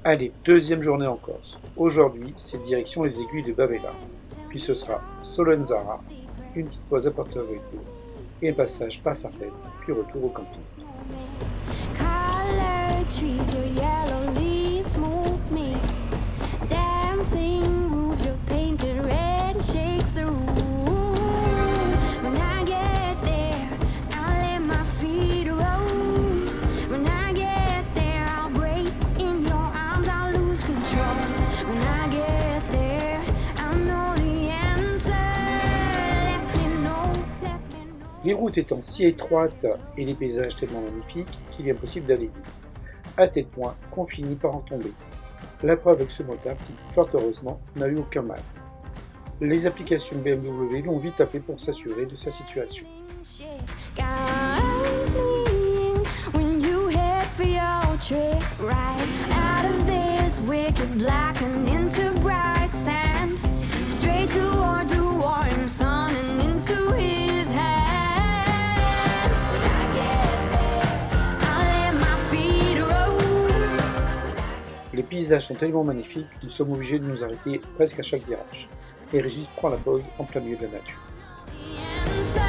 Allez, deuxième journée en Corse. Aujourd'hui, c'est direction les aiguilles de Bavella. Puis ce sera Solenzara, une petite pause à Porto Rico, et un passage par Sartène, puis retour au camping. Colored trees, your yellow leaves move me. Dancing roofs, your painted red shakes the room. When I get there, I'll let my feet roam. When I get there, I'll break in your arms, I'll lose control. When I get there, I'll know the answer. Let me know, let me know. Les routes étant si étroites et les paysages tellement magnifiques qu'il est impossible d'aller vite, à tel point qu'on finit par en tomber. La preuve avec ce motard qui, fort heureusement, n'a eu aucun mal. Les applications BMW l'ont vite appelé pour s'assurer de sa situation. When you head for your trip, right out of this wicked black and into bright sand, straight towards the warm sun and into his hands. When I get there, I'll let my feet roll. Les paysages sont tellement magnifiques que nous sommes obligés de nous arrêter presque à chaque virage. Et Régis prend la pause en plein milieu de la nature. The answer,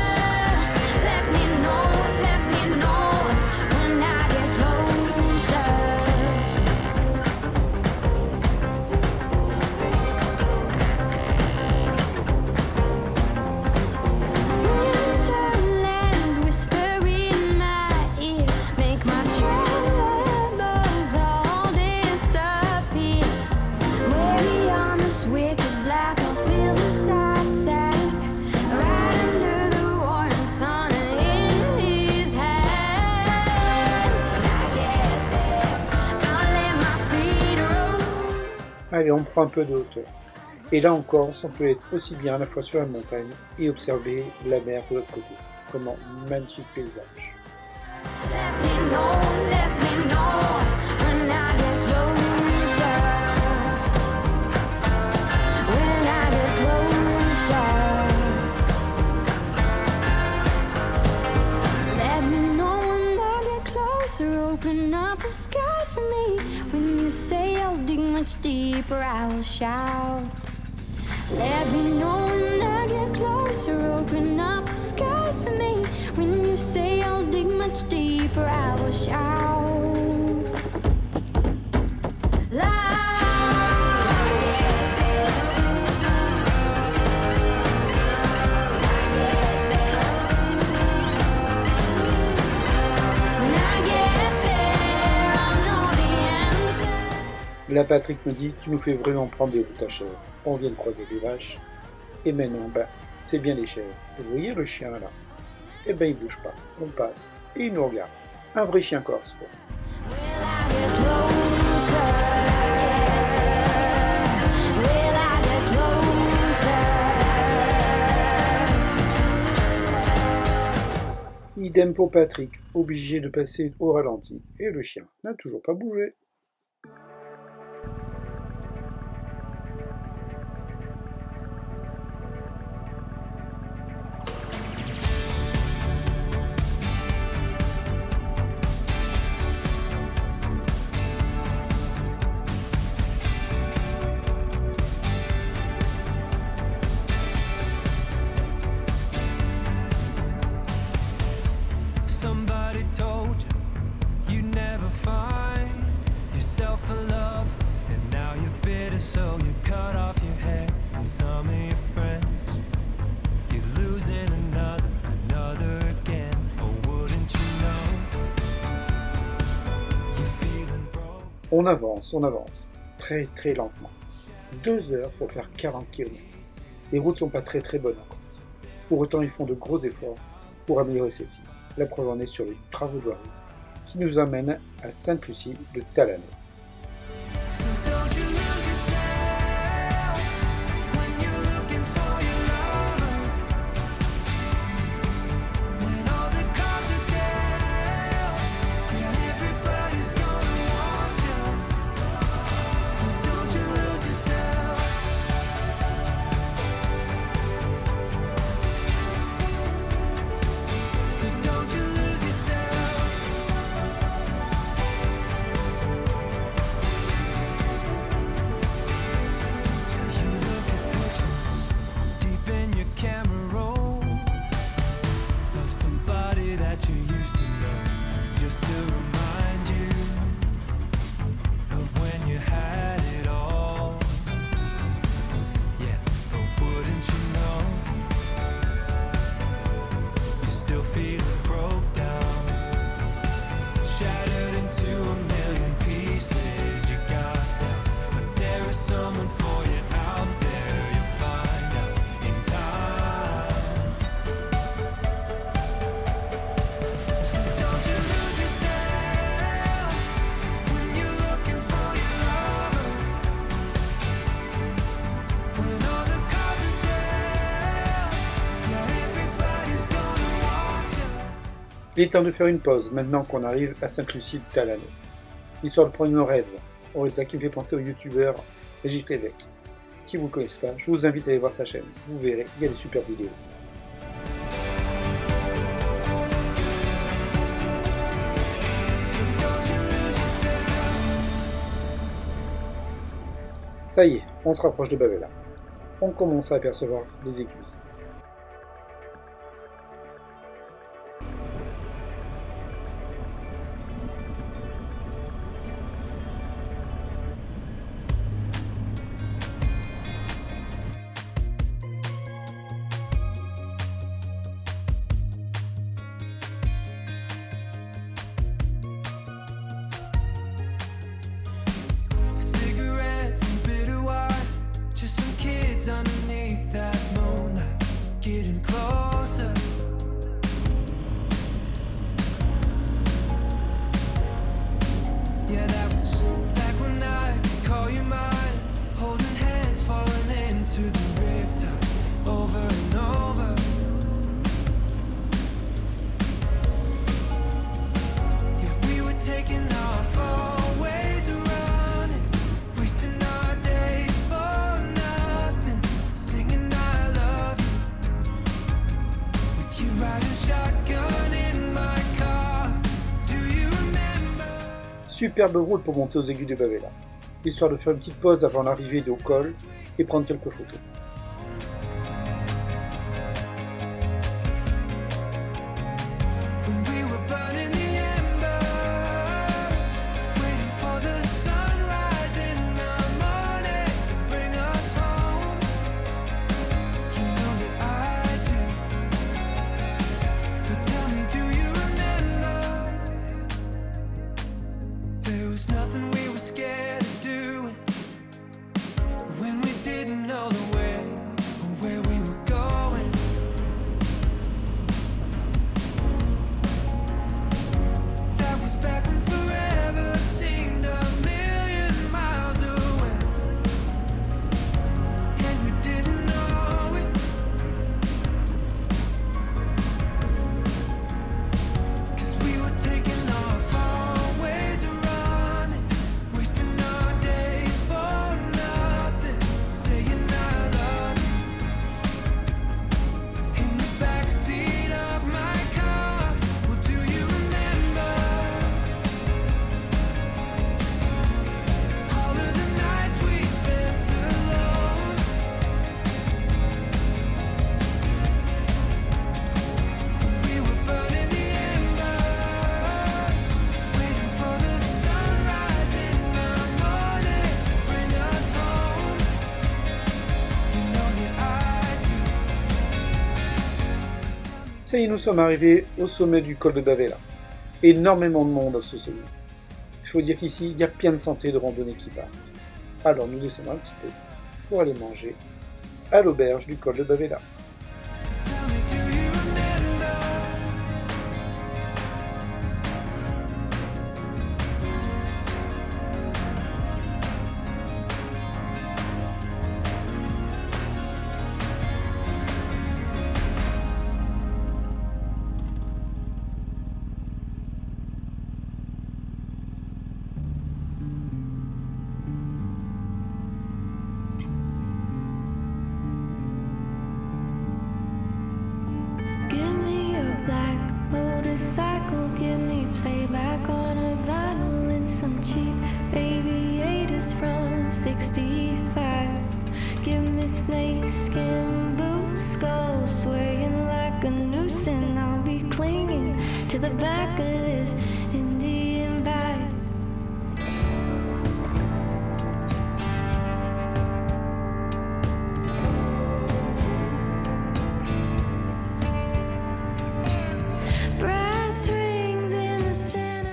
let me know when I get closer. Winterland whisper in my ear, make my troubles all disappear. Way on this wicked black, I'll feel the soft sand right under the warm sun in his hands. When I get there, I'll let my feet roll. Allez, on prend un peu de hauteur. Et là encore, on peut être aussi bien à la fois sur la montagne et observer la mer de l'autre côté. Comment magnifique paysage. Let me know when I get closer. When I get closer. Let me know when I get closer. Open up the sky for me. When you say I'll dig much deeper, I will shout. Let me know when I get closer. Open up the sky for me. When you say I'll dig much deeper, I will shout. When I get there, I'll know the answer. Là, Patrick me dit, tu nous fais vraiment prendre des routes à chèvres. On vient de croiser des vaches. Et maintenant, c'est bien les chèvres. Vous voyez le chien là? Eh ben, il bouge pas. On passe. Et il nous regarde. Un vrai chien corse, quoi. Will I get closer? Will I get closer? Idem pour Patrick, obligé de passer au ralenti. Et le chien n'a toujours pas bougé. Somebody told you you'd never find yourself a love, and now you're bitter, so you cut off your hair. And some of your friends, you're losing another again. Oh, wouldn't you know? You're feeling broke. On avance. Très très lentement. 2 heures pour faire 40 km. Les routes sont pas très bonnes encore. Pour autant, ils font de gros efforts pour améliorer celle-ci. La preuve en est sur les travaux de la route qui nous amènent à Sainte-Lucie de Talano. So don't you lose yourself when you're looking for your lover. When all the cards are dealt, yeah, everybody's gonna want you. So don't you lose yourself. So don't you lose yourself. Il est temps de faire une pause maintenant qu'on arrive à Sainte-Lucie-de-Talano. Histoire de prendre une Oreza qui me fait penser au youtubeur Régis Lévesque. Si vous ne le connaissez pas, je vous invite à aller voir sa chaîne. Vous verrez, il y a des super vidéos. Ça y est, on se rapproche de Bavela. On commence à apercevoir les aiguilles. Cigarettes and bitter wine, just some kids underneath that moonlight, getting closer. Yeah, that was back when I could call you mine, holding hands, falling into the riptide, over and over. Yeah, we were taking off always running, wasting our days for nothing, singing I love you, with you riding shotgun in my car. Do you remember? Superbe route pour monter aux aiguilles de Bavela, histoire de faire une petite pause avant l'arrivée au col et prendre quelques photos. When we were burning the embers, waiting for the sunrise in the morning to bring us home. You know that I do. But tell me, do you remember? There was nothing we were scared of doing when we didn't know the way or where we were going. That was back when forever seemed a million miles away, and we didn't know it, 'cause we were taking off, always running, wasting our days for nothing, saying I love you in the backseat of my car. Well, do you remember all of the nights we spent alone, when we were burning the embers, waiting for the sunrise in the morning to bring us home? You know that I do. Ça y est, nous sommes arrivés au sommet du col de Bavela. Énormément de monde à ce sommet. Il faut dire qu'ici, il y a plein de sentiers de randonnée qui partent. Alors nous descendons un petit peu pour aller manger à l'auberge du col de Bavela. Tell me, do you remember? Give me a black motorcycle, give me playback on a vinyl and some cheap aviators from 65. Give me snakeskin boots, skull swaying like a noose, and I'll be clinging to the back of this Indian bike. Brass rings in the center.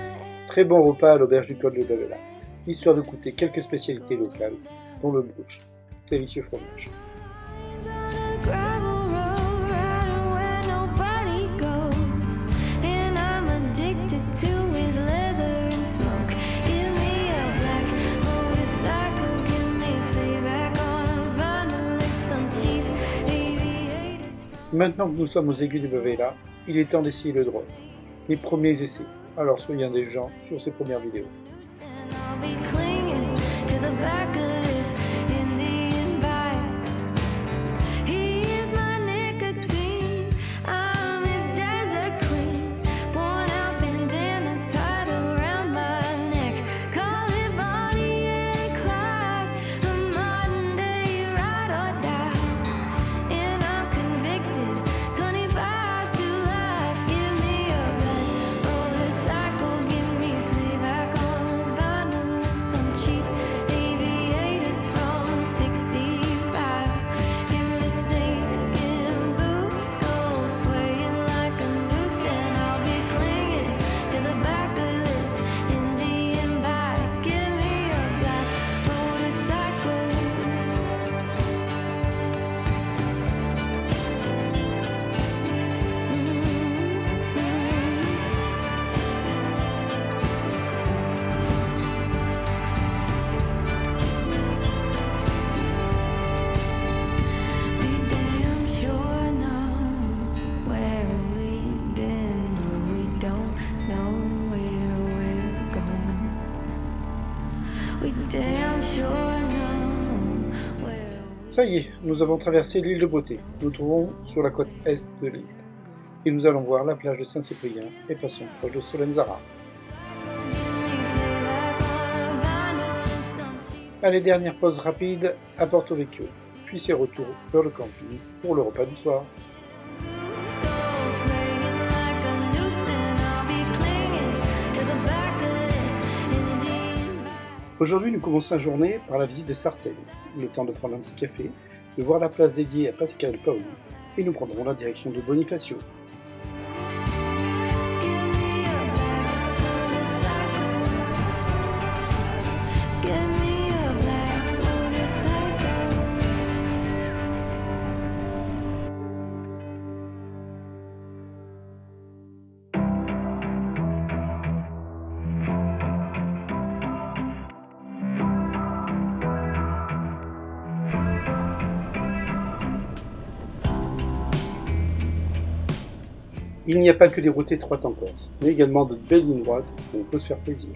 Très bon repas à l'auberge du col de Bavela, histoire de goûter quelques spécialités locales, dont le brooch, délicieux fromage. On a gravel road, riding where nobody goes, and I'm addicted to his leather and smoke. Give me a black motorcycle, give me playback on a vinyl and some cheap aviators. Maintenant que nous sommes aux aiguilles de Bavela, il est temps d'essayer le drone. les premiers essais. Alors soyez indulgents sur ces premières vidéos. And I'll be clinging to the back of this Indian bike. He's my nicotine, I'm his desert queen. Worn out bandana tied around my neck. Call it Bonnie and Clyde, a modern day ride or die. And I'm convicted, 25 to life. Give me a black motorcycle, give me playback on vinyl and some cheap aviators from 65. Give me snakeskin boots, go swaying like a noose, and I'll be clinging to the back of this Indian bike. Give me a black motorcycle. We damn sure know where we've been, but we don't know where we're going. We damn sure know where. Ça y est, nous avons traversé l'île de Beauté. Nous nous trouvons sur la côte est de l'île. Et nous allons voir la plage de Saint-Cyprien et passons proche de Solenzara. Allez, dernière pause rapide à Porto Vecchio, puis c'est retour vers le camping pour le repas du soir. Aujourd'hui, nous commençons la journée par la visite de Sartène, le temps de prendre un petit café, de voir la place dédiée à Pascal Paoli, et nous prendrons la direction de Bonifacio. Il n'y a pas que des routes étroites en Corse, mais également de belles lignes droites où on peut se faire plaisir.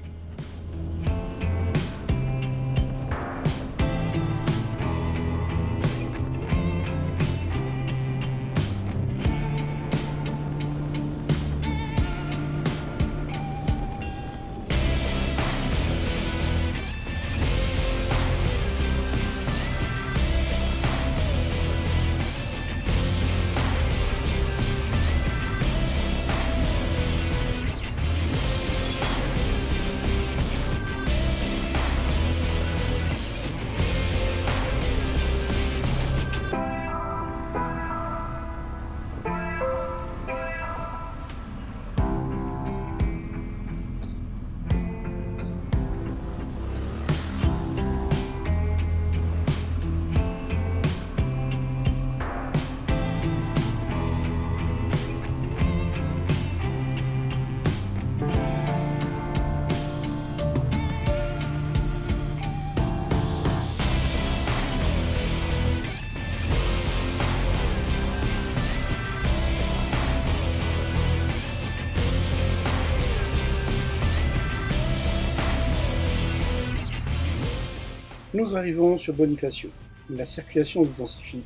Nous arrivons sur Bonifacio. La circulation s'intensifie.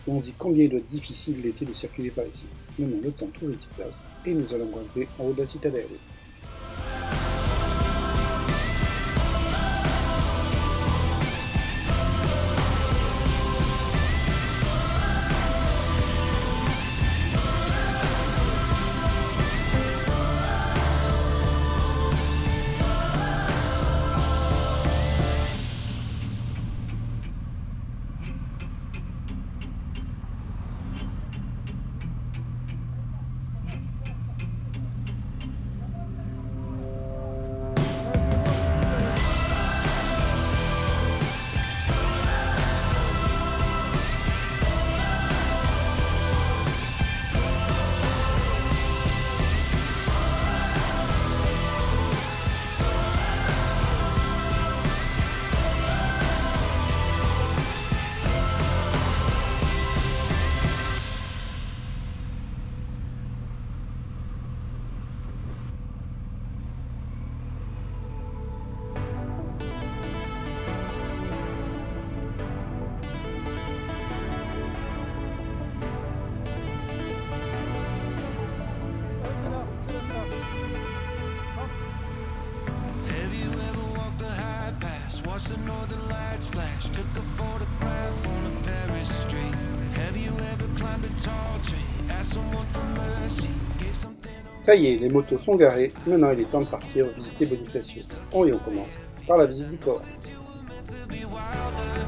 On se dit combien il doit être difficile l'été de circuler par ici. Menons le temps de trouver une petite place et nous allons grimper en haut de la citadelle. watched the northern lights flash, took a photograph on a Paris street. Have you ever climbed a tall tree, asked someone for mercy, gave something away? Ça y est, les motos sont garées, maintenant il est temps de partir visiter Bonifacio. Oh, et on commence par la visite du corps. To be wilder.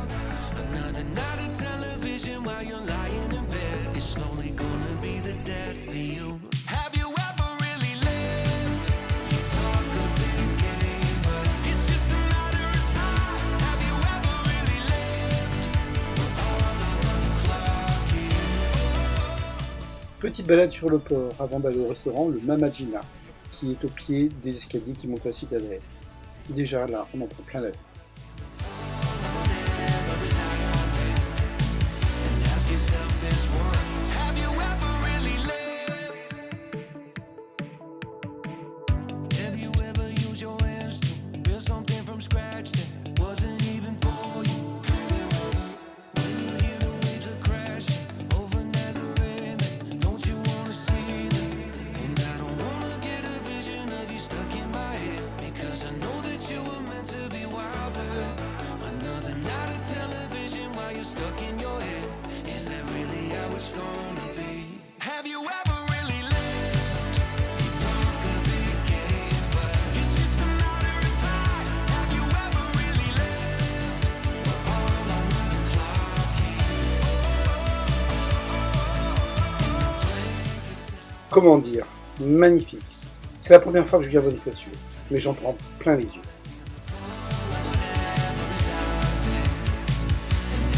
Another night of television while you're lying in bed. It's slowly gonna be the death of you. Have you ever really lived? You talk a big game, but it's just a matter of time. Have you ever really lived? We're all on the clock here. Petite balade sur le port avant d'aller au restaurant le Mamagina, qui est au pied des escaliers qui montent à la citadelle. Déjà là, on en prend plein la vue. Ask yourself this once. Have you ever really lived? Have you ever used your hands to build something from scratch that wasn't even for you? When you hear the waves are crashing over Nazareth, don't you wanna see them? And I don't wanna get a vision of you stuck in my head, because I know that you were meant to be wilder. Another night of television while you're stuck in your head. Is that really how it's gonna be? Have you ever really lived? You talk a big game, but it's just a matter of time. Have you ever really lived? We're all on the clock here. Comment dire? Magnifique. C'est la première fois que je viens à Bonifacio, mais j'en prends plein les yeux.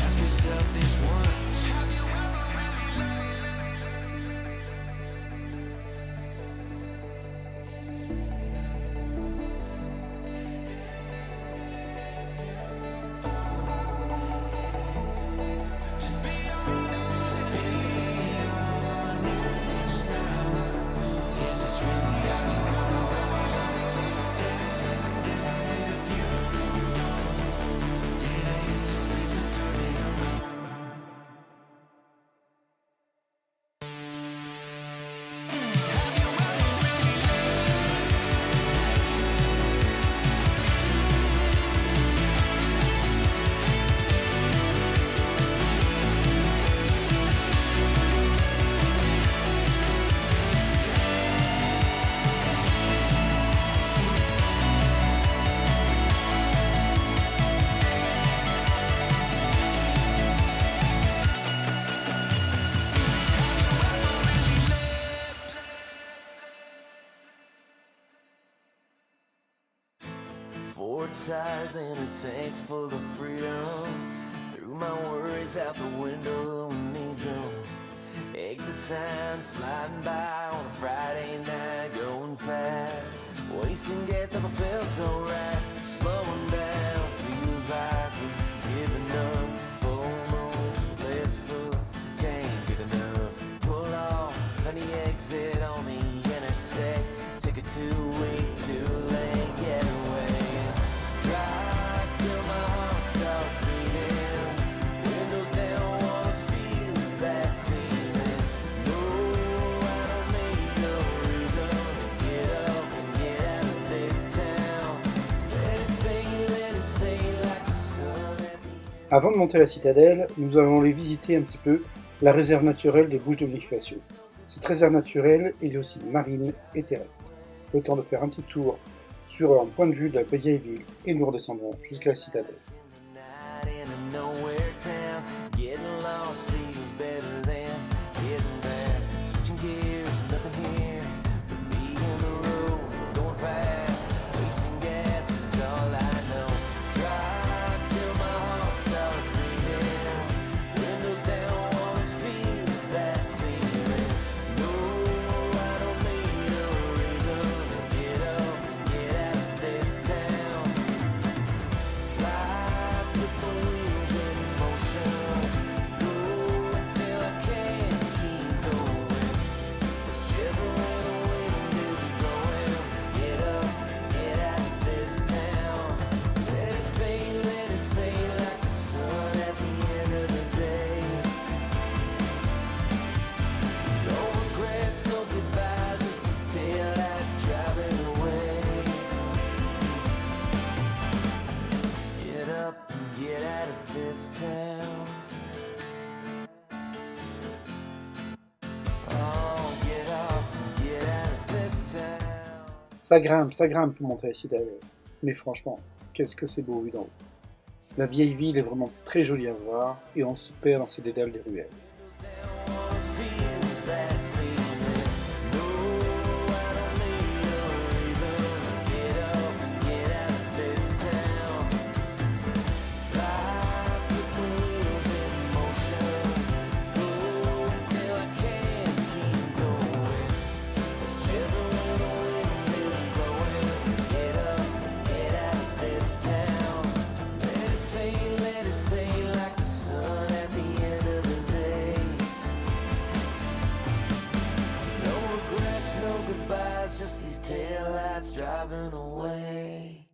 Ask yourself this once. Have you ever really lived? Just be honest. Be honest now. Is this really how you wanna go? And if you don't, it ain't too late to turn it around. Have you ever really lived? Four tires and a tank full of freedom. Threw my worries out the window, who needs them? Exit sign flying by on a Friday night, going fast. Wasting gas never felt so right. Slowing down feels like we're giving up. Full moon, left foot, can't get enough. Pull off, find the exit on the interstate. Take it 2 weeks too late, get away. Drive till my heart starts beating. Windows down, wanna feel that feeling. No, I don't need no reason to get up and get out of this town. Let it fade like the sun at the end. Avant de monter à la citadelle, nous allons aller visiter un petit peu la réserve naturelle des Bouches de Bonifacio. Cette réserve naturelle est aussi marine et terrestre. Le temps de faire un petit tour sur un point de vue de la vieille ville et nous redescendrons jusqu'à la citadelle. Night in a nowhere town, getting lost feels better than getting there. Switching gears, nothing here but me and the road, going fast, wasting gas is all I know. Drive till my heart starts beating. Windows down, wanna feel that feeling. No, I don't need a reason to get up and get out of this town. Fly ça grimpe pour monter à Citadelle. Mais franchement, qu'est-ce que c'est beau vu d'en haut. La vieille ville est vraiment très jolie à voir et on se perd dans ces dédales des ruelles. Just these taillights driving away.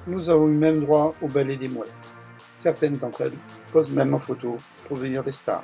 Nous avons eu même droit au ballet des mouettes. Certaines d'entre elles posent même en photo pour devenir des stars.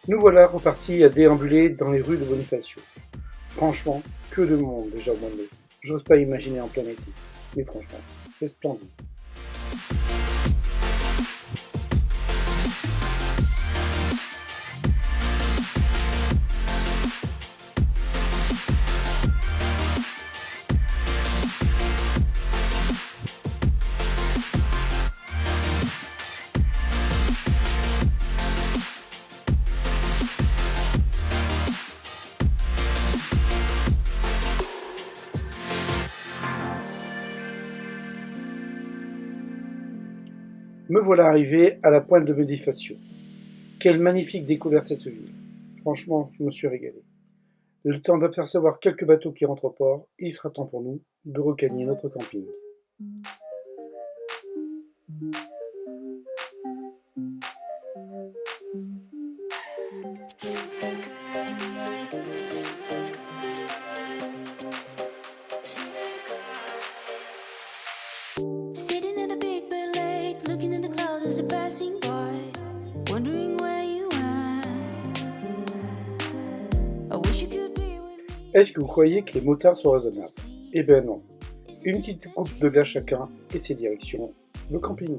Nous voilà repartis à déambuler dans les rues de Bonifacio. Franchement, que de monde déjà au mois de mai. J'ose pas imaginer en plein été. Mais franchement, c'est splendide. Me voilà arrivé à la pointe de Bonifacio. Quelle magnifique découverte cette ville. Franchement, je me suis régalé. Le temps d'apercevoir quelques bateaux qui rentrent au port, et il sera temps pour nous de regagner notre camping. passing by, wondering where you at. I wish you could be with me. Est-ce que vous croyez que les motards sont raisonnables? Eh ben non. Une petite coupe de gaz chacun et c'est direction le camping.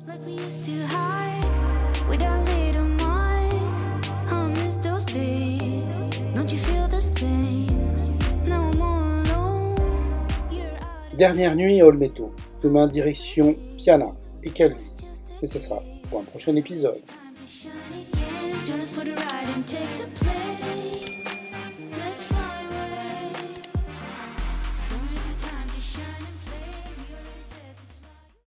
Like we used to hike with our little Mike. I miss those days. Don't you feel the same? No more alone. You're out of Dernière nuit à Olmeto. Demain direction Piana et Calvi. Et ce sera pour un prochain épisode. time to shine again. Join us for the ride and take the plane.